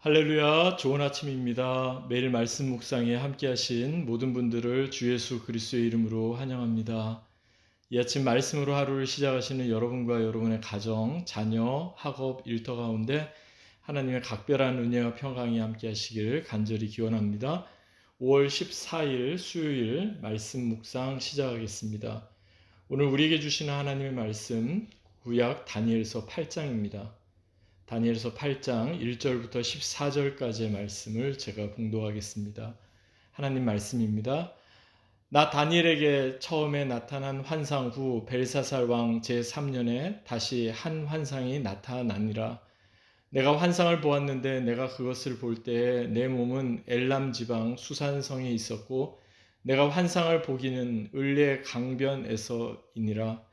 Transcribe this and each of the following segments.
할렐루야, 좋은 아침입니다. 매일 말씀 묵상에 함께 하신 모든 분들을 주 예수 그리스도의 이름으로 환영합니다. 이 아침 말씀으로 하루를 시작하시는 여러분과 여러분의 가정, 자녀, 학업, 일터 가운데 하나님의 각별한 은혜와 평강이 함께 하시길 간절히 기원합니다. 5월 14일 수요일 말씀 묵상 시작하겠습니다. 오늘 우리에게 주시는 하나님의 말씀, 구약 다니엘서 8장입니다. 다니엘서 8장 1절부터 14절까지의 말씀을 제가 봉독하겠습니다. 하나님 말씀입니다. 나 다니엘에게 처음에 나타난 환상 후 벨사살 왕 제3년에 다시 한 환상이 나타나니라. 내가 환상을 보았는데 내가 그것을 볼 때에 내 몸은 엘람 지방 수산성에 있었고 내가 환상을 보기는 을레 강변에서이니라.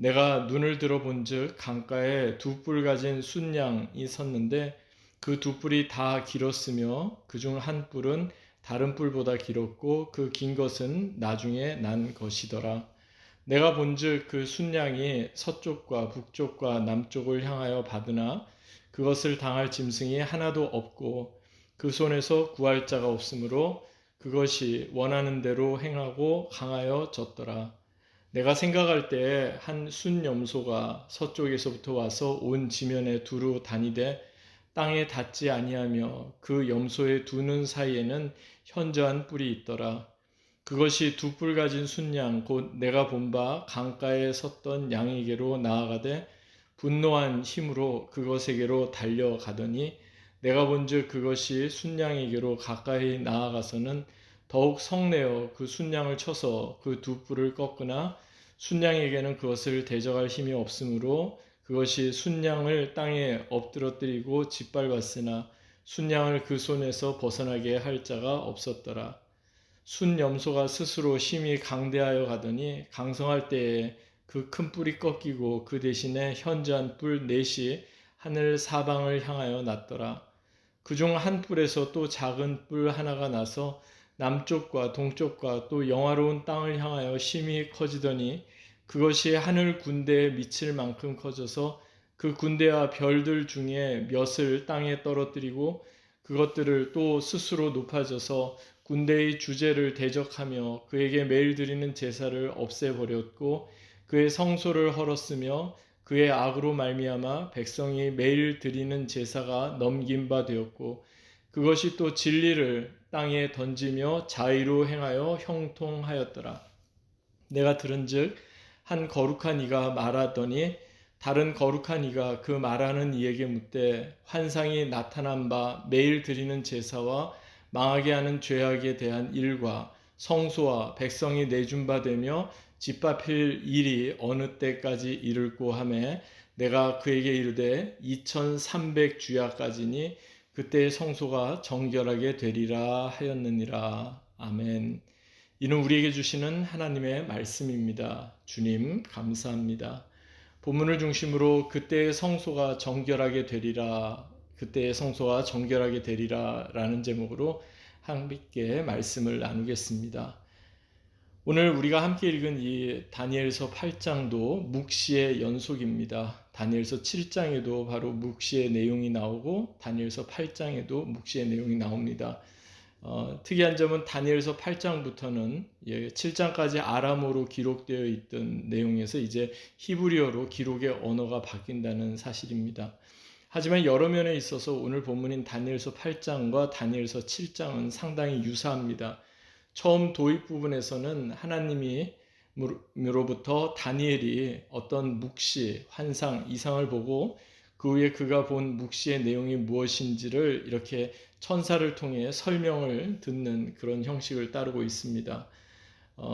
내가 눈을 들어 본즉 강가에 두 뿔 가진 순양이 섰는데 그 두 뿔이 다 길었으며 그중 한 뿔은 다른 뿔보다 길었고 그 긴 것은 나중에 난 것이더라. 내가 본즉 그 순양이 서쪽과 북쪽과 남쪽을 향하여 받으나 그것을 당할 짐승이 하나도 없고 그 손에서 구할 자가 없으므로 그것이 원하는 대로 행하고 강하여 졌더라. 내가 생각할 때에 한 순염소가 서쪽에서부터 와서 온 지면에 두루 다니되 땅에 닿지 아니하며 그 염소의 두 눈 사이에는 현저한 뿔이 있더라. 그것이 두 뿔 가진 순양 곧 내가 본 바 강가에 섰던 양에게로 나아가되 분노한 힘으로 그것에게로 달려가더니 내가 본즉 그것이 순양에게로 가까이 나아가서는 더욱 성내어 그 순양을 쳐서 그 두 뿔을 꺾으나 순양에게는 그것을 대적할 힘이 없으므로 그것이 순양을 땅에 엎드러뜨리고 짓밟았으나 순양을 그 손에서 벗어나게 할 자가 없었더라. 순염소가 스스로 심히 강대하여 가더니 강성할 때에 그 큰 뿔이 꺾이고 그 대신에 현저한 뿔 넷이 하늘 사방을 향하여 났더라. 그중 한 뿔에서 또 작은 뿔 하나가 나서 남쪽과 동쪽과 또 영화로운 땅을 향하여 심히 커지더니 그것이 하늘 군대에 미칠 만큼 커져서 그 군대와 별들 중에 몇을 땅에 떨어뜨리고 그것들을 또 스스로 높아져서 군대의 주제를 대적하며 그에게 매일 드리는 제사를 없애버렸고 그의 성소를 헐었으며 그의 악으로 말미암아 백성이 매일 드리는 제사가 넘긴 바 되었고 그것이 또 진리를 땅에 던지며 자의로 행하여 형통하였더라. 내가 들은즉 한 거룩한 이가 말하더니 다른 거룩한 이가 그 말하는 이에게 묻되 환상이 나타난 바 매일 드리는 제사와 망하게 하는 죄악에 대한 일과 성소와 백성이 내준 바 되며 짓밟힐 일이 어느 때까지 이를꼬 하매 내가 그에게 이르되 2300 주야까지니 그때의 성소가 정결하게 되리라 하였느니라. 아멘. 이는 우리에게 주시는 하나님의 말씀입니다. 주님 감사합니다. 본문을 중심으로 그때의 성소가 정결하게 되리라, 그때의 성소가 정결하게 되리라 라는 제목으로 함께 말씀을 나누겠습니다. 오늘 우리가 함께 읽은 이 다니엘서 8장도 묵시의 연속입니다. 다니엘서 7장에도 바로 묵시의 내용이 나오고 다니엘서 8장에도 묵시의 내용이 나옵니다. 특이한 점은 다니엘서 8장부터는 7장까지 아람어로 기록되어 있던 내용에서 이제 히브리어로 기록의 언어가 바뀐다는 사실입니다. 하지만 여러 면에 있어서 오늘 본문인 다니엘서 8장과 다니엘서 7장은 상당히 유사합니다. 처음 도입 부분에서는 하나님으로부터 다니엘이 어떤 묵시, 환상, 이상을 보고 그 후에 그가 본 묵시의 내용이 무엇인지를 이렇게 천사를 통해 설명을 듣는 그런 형식을 따르고 있습니다.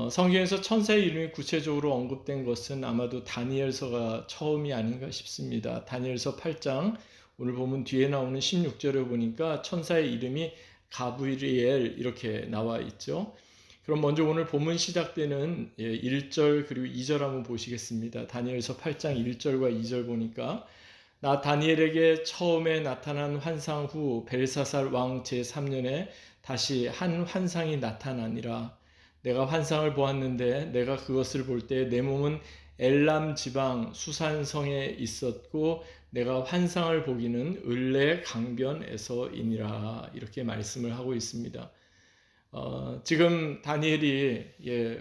성경에서 천사의 이름이 구체적으로 언급된 것은 아마도 다니엘서가 처음이 아닌가 싶습니다. 다니엘서 8장 오늘 보면 뒤에 나오는 16절에 보니까 천사의 이름이 가브리엘 이렇게 나와 있죠. 그럼 먼저 오늘 본문 시작되는 1절 그리고 2절 한번 보시겠습니다. 다니엘서 8장 1절과 2절 보니까 나 다니엘에게 처음에 나타난 환상 후 벨사살 왕 제3년에 다시 한 환상이 나타나니라. 내가 환상을 보았는데 내가 그것을 볼 때 내 몸은 엘람 지방 수산성에 있었고 내가 환상을 보기는 을레 강변에서이니라 이렇게 말씀을 하고 있습니다. 지금 다니엘이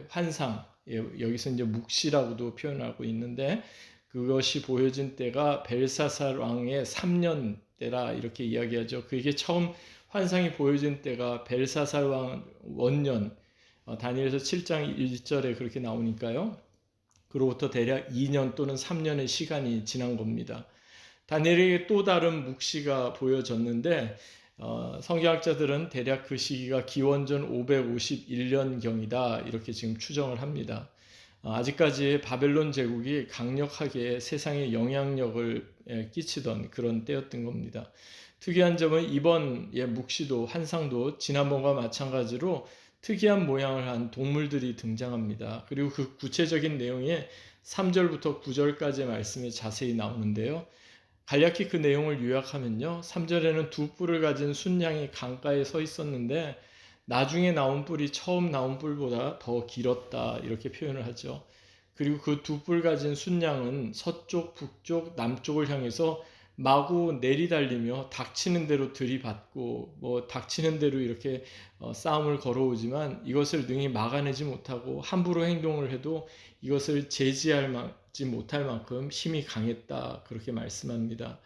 환상 여기서 이제 묵시라고도 표현하고 있는데 그것이 보여진 때가 벨사살 왕의 3년 때라 이렇게 이야기하죠. 그게 처음 환상이 보여진 때가 벨사살 왕 원년 다니엘서 7장 1절에 그렇게 나오니까요. 그로부터 대략 2년 또는 3년의 시간이 지난 겁니다. 다니엘에게 또 다른 묵시가 보여졌는데 성경학자들은 대략 그 시기가 기원전 551년경이다 이렇게 지금 추정을 합니다. 아직까지 바벨론 제국이 강력하게 세상에 영향력을 끼치던 그런 때였던 겁니다. 특이한 점은 이번 묵시도 환상도 지난번과 마찬가지로 특이한 모양을 한 동물들이 등장합니다. 그리고 그 구체적인 내용이 3절부터 9절까지의 말씀이 자세히 나오는데요. 간략히 그 내용을 요약하면요. 3절에는 두 뿔을 가진 순양이 강가에 서 있었는데 나중에 나온 뿔이 처음 나온 뿔보다 더 길었다 이렇게 표현을 하죠. 그리고 그 두 뿔 가진 순양은 서쪽, 북쪽, 남쪽을 향해서 마구 내리달리며 닥치는 대로 들이받고 닥치는 대로 이렇게 싸움을 걸어오지만 이것을 능히 막아내지 못하고 함부로 행동을 해도 이것을 제지하지 못할 만큼 힘이 강했다 그렇게 말씀합니다.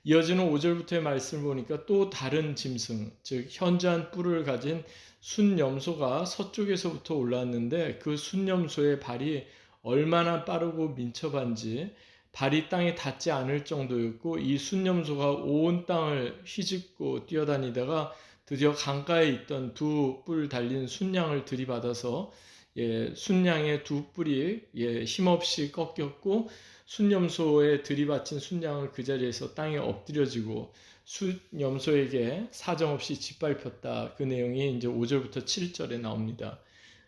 이어지는 5절부터의 말씀을 보니까 또 다른 짐승, 즉 현저한 뿔을 가진 순염소가 서쪽에서부터 올라왔는데 그 순염소의 발이 얼마나 빠르고 민첩한지 발이 땅에 닿지 않을 정도였고 이 순염소가 온 땅을 휘젓고 뛰어다니다가 드디어 강가에 있던 두 뿔 달린 순양을 들이받아서 순양의 두 뿔이 힘없이 꺾였고 순염소에 들이받친 순양을 그 자리에서 땅에 엎드려지고 순염소에게 사정없이 짓밟혔다. 그 내용이 이제 5절부터 7절에 나옵니다.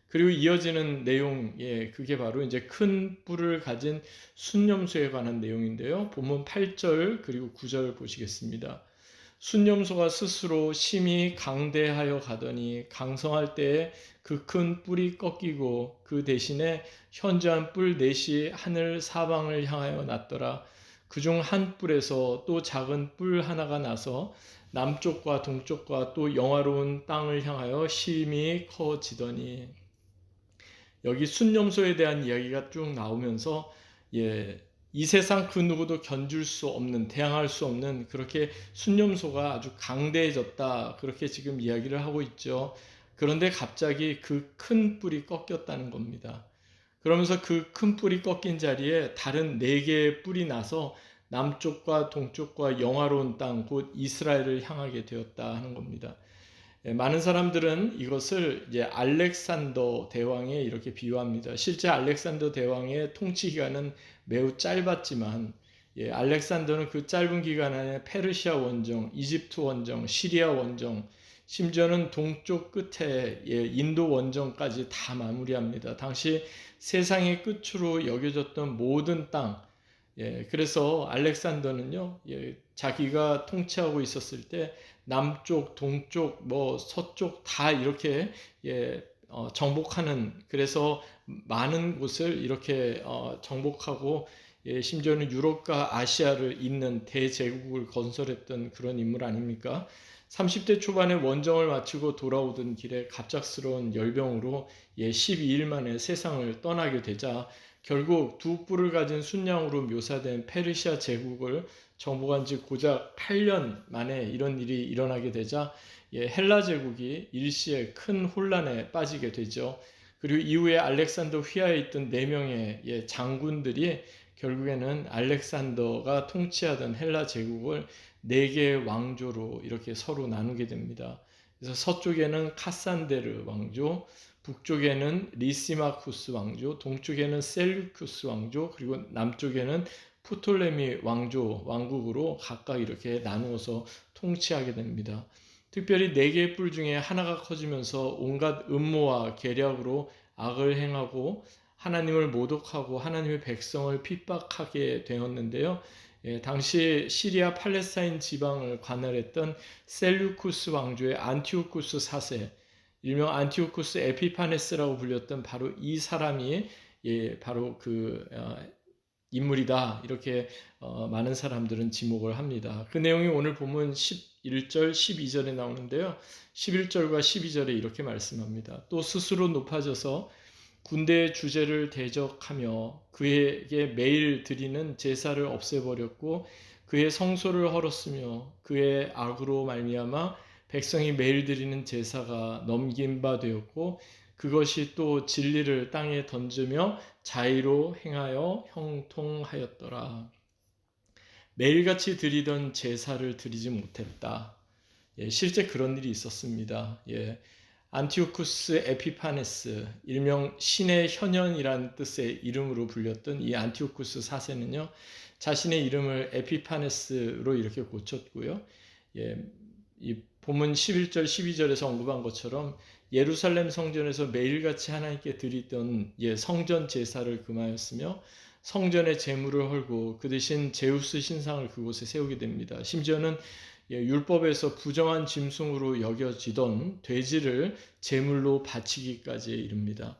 그리고 이어지는 내용, 그게 바로 이제 큰 뿔을 가진 순염소에 관한 내용인데요. 본문 8절 그리고 9절 보시겠습니다. 순염소가 스스로 심히 강대하여 가더니 강성할 때에 그 큰 뿔이 꺾이고 그 대신에 현저한 뿔 넷이 하늘 사방을 향하여 났더라. 그중 한 뿔에서 또 작은 뿔 하나가 나서 남쪽과 동쪽과 또 영화로운 땅을 향하여 심히 커지더니 여기 순염소에 대한 이야기가 쭉 나오면서 이 세상 그 누구도 견줄 수 없는, 대항할 수 없는 그렇게 순염소가 아주 강대해졌다. 그렇게 지금 이야기를 하고 있죠. 그런데 갑자기 그 큰 뿔이 꺾였다는 겁니다. 그러면서 그 큰 뿔이 꺾인 자리에 다른 4개의 뿔이 나서 남쪽과 동쪽과 영화로운 땅, 곧 이스라엘을 향하게 되었다 하는 겁니다. 많은 사람들은 이것을 이제 알렉산더 대왕에 이렇게 비유합니다. 실제 알렉산더 대왕의 통치 기간은 매우 짧았지만 알렉산더는 그 짧은 기간 안에 페르시아 원정, 이집트 원정, 시리아 원정, 심지어는 동쪽 끝에 인도 원정까지 다 마무리합니다. 당시 세상의 끝으로 여겨졌던 모든 땅, 그래서 알렉산더는요, 자기가 통치하고 있었을 때 남쪽, 동쪽, 서쪽 다 이렇게 정복하는, 그래서 많은 곳을 이렇게 정복하고 심지어는 유럽과 아시아를 잇는 대제국을 건설했던 그런 인물 아닙니까? 30대 초반에 원정을 마치고 돌아오던 길에 갑작스러운 열병으로 12일 만에 세상을 떠나게 되자 결국 두 뿔을 가진 순양으로 묘사된 페르시아 제국을 정복한 지 고작 8년 만에 이런 일이 일어나게 되자 헬라 제국이 일시에 큰 혼란에 빠지게 되죠. 그리고 이후에 알렉산더 휘하에 있던 4명의 장군들이 결국에는 알렉산더가 통치하던 헬라 제국을 4개의 왕조로 이렇게 서로 나누게 됩니다. 그래서 서쪽에는 카산데르 왕조, 북쪽에는 리시마쿠스 왕조, 동쪽에는 셀루쿠스 왕조, 그리고 남쪽에는 프톨레미 왕국으로 각각 이렇게 나누어서 통치하게 됩니다. 특별히 4개의 뿔 중에 하나가 커지면서 온갖 음모와 계략으로 악을 행하고 하나님을 모독하고 하나님의 백성을 핍박하게 되었는데요. 당시 시리아 팔레스타인 지방을 관할했던 셀루쿠스 왕조의 안티오쿠스 4세, 일명 안티오쿠스 에피파네스라고 불렸던 바로 이 사람이 바로 그 인물이다. 이렇게 많은 사람들은 지목을 합니다. 그 내용이 오늘 보면 11절, 12절에 나오는데요. 11절과 12절에 이렇게 말씀합니다. 또 스스로 높아져서 군대의 주제를 대적하며 그에게 매일 드리는 제사를 없애버렸고 그의 성소를 헐었으며 그의 악으로 말미암아 백성이 매일 드리는 제사가 넘긴 바 되었고 그것이 또 진리를 땅에 던지며 자의로 행하여 형통하였더라. 매일같이 드리던 제사를 드리지 못했다. 실제 그런 일이 있었습니다. 안티오쿠스 에피파네스, 일명 신의 현현이라는 뜻의 이름으로 불렸던 이 안티오쿠스 4세는요, 자신의 이름을 에피파네스로 이렇게 고쳤고요. 이 본문 11절, 12절에서 언급한 것처럼 예루살렘 성전에서 매일같이 하나님께 드리던 성전 제사를 금하였으며 성전의 제물을 헐고 그 대신 제우스 신상을 그곳에 세우게 됩니다. 심지어는 율법에서 부정한 짐승으로 여겨지던 돼지를 제물로 바치기까지 이릅니다.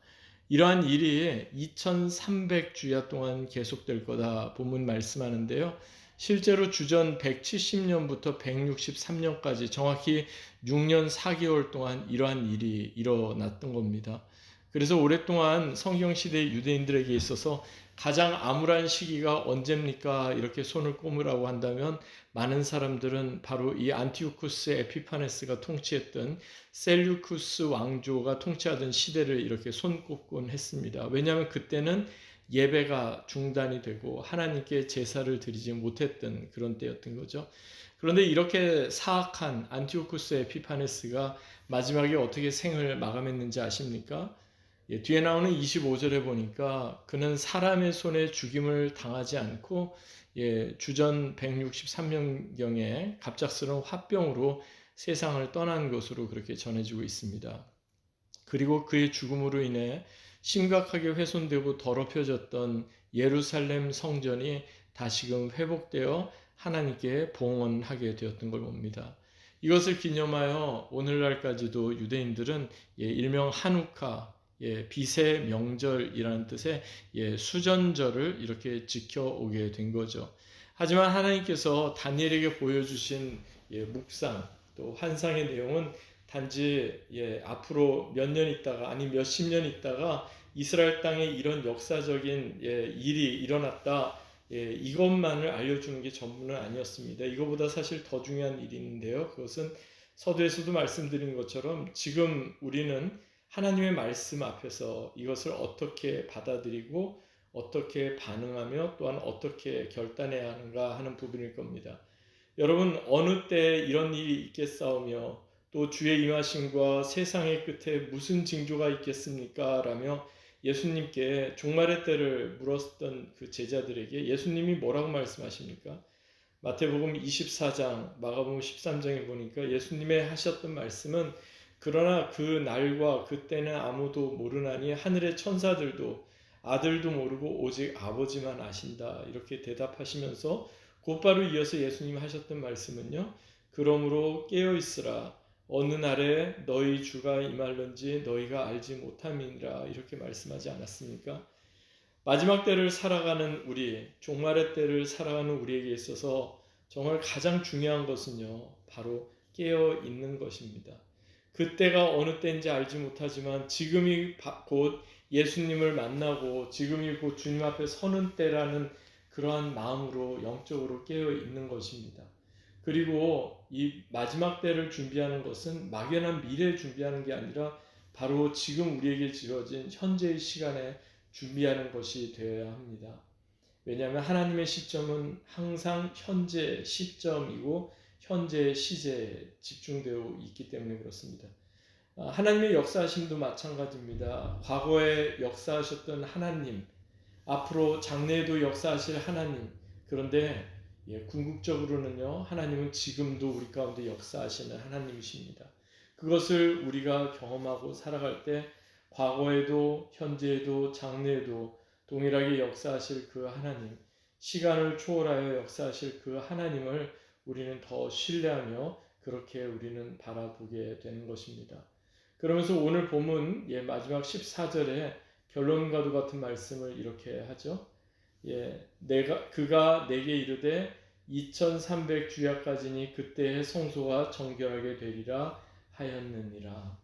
이러한 일이 2300주야 동안 계속될 거다 본문 말씀하는데요. 실제로 주전 170년부터 163년까지 정확히 6년 4개월 동안 이러한 일이 일어났던 겁니다. 그래서 오랫동안 성경시대 유대인들에게 있어서 가장 암울한 시기가 언제입니까? 이렇게 손을 꼽으라고 한다면 많은 사람들은 바로 이 안티오쿠스 에피파네스가 통치했던 셀류쿠스 왕조가 통치하던 시대를 이렇게 손꼽곤 했습니다. 왜냐하면 그때는 예배가 중단이 되고 하나님께 제사를 드리지 못했던 그런 때였던 거죠. 그런데 이렇게 사악한 안티오쿠스 에피파네스가 마지막에 어떻게 생을 마감했는지 아십니까? 뒤에 나오는 25절에 보니까 그는 사람의 손에 죽임을 당하지 않고 주전 163년경에 갑작스러운 화병으로 세상을 떠난 것으로 그렇게 전해지고 있습니다. 그리고 그의 죽음으로 인해 심각하게 훼손되고 더럽혀졌던 예루살렘 성전이 다시금 회복되어 하나님께 봉헌하게 되었던 걸 봅니다. 이것을 기념하여 오늘날까지도 유대인들은 일명 한우카, 빛의 명절이라는 뜻의 수전절을 이렇게 지켜오게 된 거죠. 하지만 하나님께서 다니엘에게 보여주신 묵상 또 환상의 내용은 단지 앞으로 몇 년 있다가 아니 몇십 년 있다가 이스라엘 땅에 이런 역사적인 일이 일어났다 이것만을 알려주는 게 전부는 아니었습니다. 이거보다 사실 더 중요한 일이 있는데요. 그것은 서두에서도 말씀드린 것처럼 지금 우리는 하나님의 말씀 앞에서 이것을 어떻게 받아들이고 어떻게 반응하며 또한 어떻게 결단해야 하는가 하는 부분일 겁니다. 여러분 어느 때 이런 일이 있겠사오며 또 주의 임하심과 세상의 끝에 무슨 징조가 있겠습니까? 라며 예수님께 종말의 때를 물었던 그 제자들에게 예수님이 뭐라고 말씀하십니까? 마태복음 24장, 마가복음 13장에 보니까 예수님의 하셨던 말씀은 그러나 그 날과 그때는 아무도 모르나니 하늘의 천사들도 아들도 모르고 오직 아버지만 아신다. 이렇게 대답하시면서 곧바로 이어서 예수님 하셨던 말씀은요. 그러므로 깨어있으라. 어느 날에 너희 주가 임할런지 너희가 알지 못함이니라. 이렇게 말씀하지 않았습니까? 마지막 때를 살아가는 우리, 종말의 때를 살아가는 우리에게 있어서 정말 가장 중요한 것은요. 바로 깨어 있는 것입니다. 그때가 어느 때인지 알지 못하지만 지금이 곧 예수님을 만나고 지금이 곧 주님 앞에 서는 때라는 그러한 마음으로 영적으로 깨어 있는 것입니다. 그리고 이 마지막 때를 준비하는 것은 막연한 미래를 준비하는 게 아니라 바로 지금 우리에게 주어진 현재의 시간에 준비하는 것이 되어야 합니다. 왜냐하면 하나님의 시점은 항상 현재 시점이고 현재 시제에 집중되어 있기 때문에 그렇습니다. 하나님의 역사하심도 마찬가지입니다. 과거에 역사하셨던 하나님, 앞으로 장래에도 역사하실 하나님. 그런데 궁극적으로는요, 하나님은 지금도 우리 가운데 역사하시는 하나님이십니다. 그것을 우리가 경험하고 살아갈 때 과거에도 현재에도 장래에도 동일하게 역사하실 그 하나님, 시간을 초월하여 역사하실 그 하나님을 우리는 더 신뢰하며 그렇게 우리는 바라보게 되는 것입니다. 그러면서 오늘 본문 마지막 14절에 결론과도 같은 말씀을 이렇게 하죠. 그가 내게 이르되 2300 주야까지니 그때의 성소가 정결하게 되리라 하였느니라.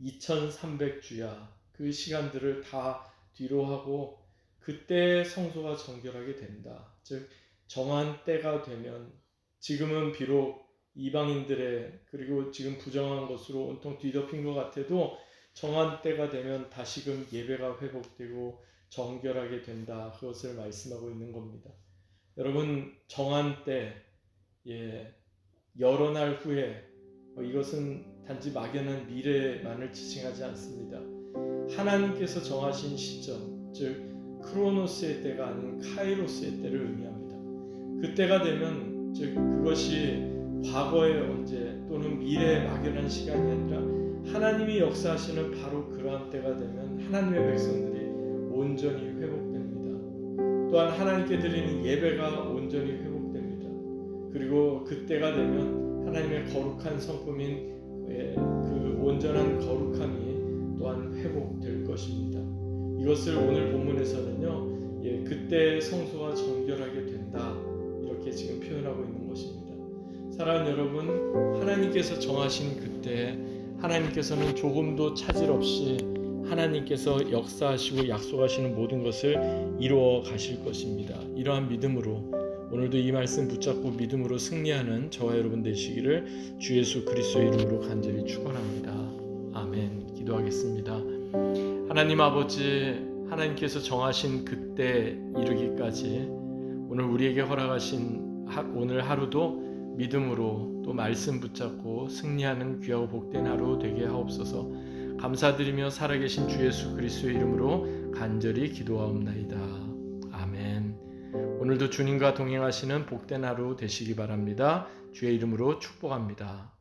2300 주야, 그 시간들을 다 뒤로 하고 그때 성소가 정결하게 된다. 즉 정한 때가 되면, 지금은 비록 이방인들의 그리고 지금 부정한 것으로 온통 뒤덮인 것 같아도 정한 때가 되면 다시금 예배가 회복되고 정결하게 된다. 그것을 말씀하고 있는 겁니다. 여러분, 정한 때, 여러 날 후에, 이것은 단지 막연한 미래만을 지칭하지 않습니다. 하나님께서 정하신 시점, 즉 크로노스의 때가 아닌 카이로스의 때를 의미합니다. 그때가 되면, 즉 그것이 과거의 언제 또는 미래의 막연한 시간이 아니라 하나님이 역사하시는 바로 그러한 때가 되면 하나님의 백성들이 온전히 회복됩니다. 또한 하나님께 드리는 예배가 온전히 회복됩니다. 그리고 그때가 되면 하나님의 거룩한 성품인 그 온전한 거룩함이 또한 회복될 것입니다. 이것을 오늘 본문에서는요, 그때 성소가 정결하게 된다, 이렇게 지금 표현하고 있는 것입니다. 사랑하는 여러분, 하나님께서 정하신 그때, 하나님께서는 조금도 차질 없이 하나님께서 역사하시고 약속하시는 모든 것을 이루어 가실 것입니다. 이러한 믿음으로 오늘도 이 말씀 붙잡고 믿음으로 승리하는 저와 여러분 되시기를 주 예수 그리스도의 이름으로 간절히 축원합니다. 아멘. 기도하겠습니다. 하나님 아버지, 하나님께서 정하신 그때 이르기까지 오늘 우리에게 허락하신 오늘 하루도 믿음으로 또 말씀 붙잡고 승리하는 귀하고 복된 하루 되게 하옵소서. 감사드리며 살아계신 주 예수 그리스도의 이름으로 간절히 기도하옵나이다. 아멘. 오늘도 주님과 동행하시는 복된 하루 되시기 바랍니다. 주의 이름으로 축복합니다.